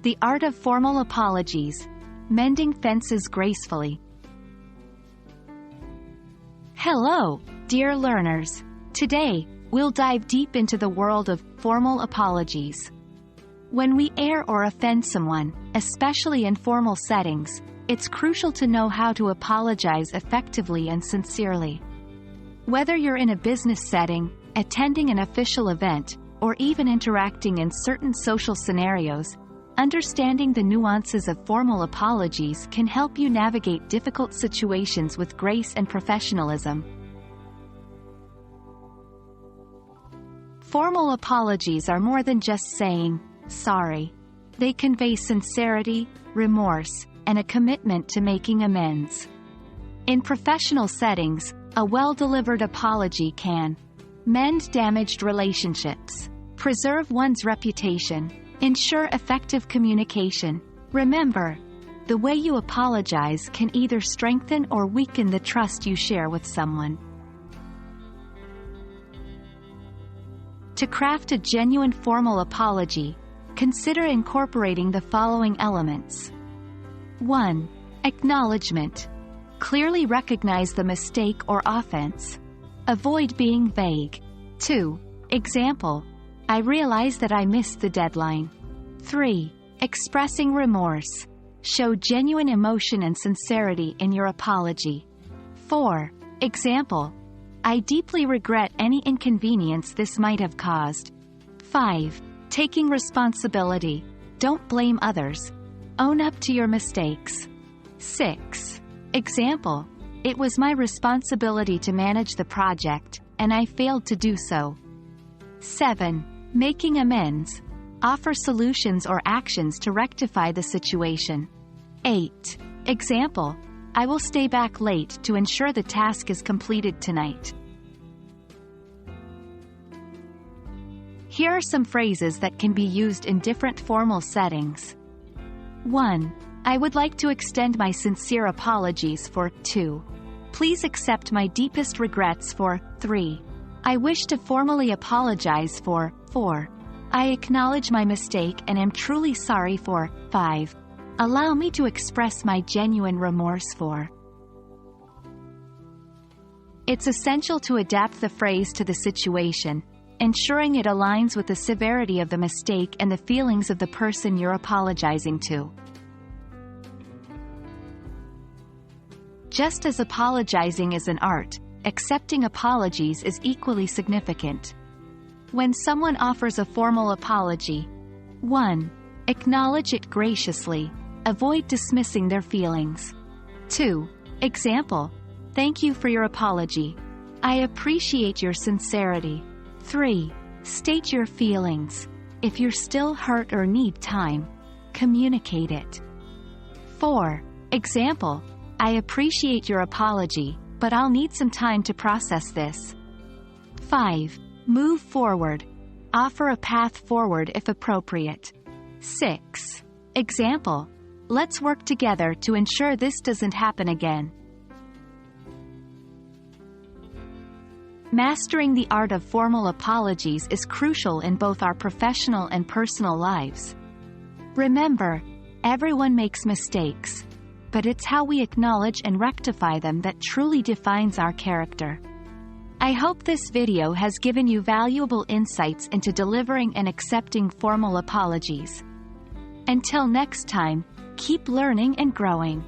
The art of formal apologies. Mending fences gracefully. Hello, dear learners. Today, we'll dive deep into the world of formal apologies. When we err or offend someone, especially in formal settings, it's crucial to know how to apologize effectively and sincerely. Whether you're in a business setting, attending an official event, or even interacting in certain social scenarios, understanding the nuances of formal apologies can help you navigate difficult situations with grace and professionalism. Formal apologies are more than just saying, "sorry." They convey sincerity, remorse, and a commitment to making amends. In professional settings, a well-delivered apology can mend damaged relationships, preserve one's reputation, ensure effective communication. Remember, the way you apologize can either strengthen or weaken the trust you share with someone. To craft a genuine formal apology, consider incorporating the following elements. 1. Acknowledgement. Clearly recognize the mistake or offense. Avoid being vague. 2. Example. I realize that I missed the deadline. 3. Expressing remorse. Show genuine emotion and sincerity in your apology. 4. Example. I deeply regret any inconvenience this might have caused. 5. Taking responsibility. Don't blame others. Own up to your mistakes. 6. Example. It was my responsibility to manage the project, and I failed to do so. 7. Making amends. Offer solutions or actions to rectify the situation. 8. Example. I will stay back late to ensure the task is completed tonight. Here are some phrases that can be used in different formal settings. 1. I would like to extend my sincere apologies for. 2. Please accept my deepest regrets for. 3. I wish to formally apologize for. 4. I acknowledge my mistake and am truly sorry for. 5. Allow me to express my genuine remorse for. It's essential to adapt the phrase to the situation, ensuring it aligns with the severity of the mistake and the feelings of the person you're apologizing to. Just as apologizing is an art, accepting apologies is equally significant. When someone offers a formal apology, 1. Acknowledge it graciously. Avoid dismissing their feelings. 2. Example. Thank you for your apology. I appreciate your sincerity. 3. State your feelings. If you're still hurt or need time, communicate it. 4. Example. I appreciate your apology, but I'll need some time to process this. 5. Move forward. Offer a path forward if appropriate. 6. Example. Let's work together to ensure this doesn't happen again. Mastering the art of formal apologies is crucial in both our professional and personal lives. Remember, everyone makes mistakes, but it's how we acknowledge and rectify them that truly defines our character. I hope this video has given you valuable insights into delivering and accepting formal apologies. Until next time, keep learning and growing.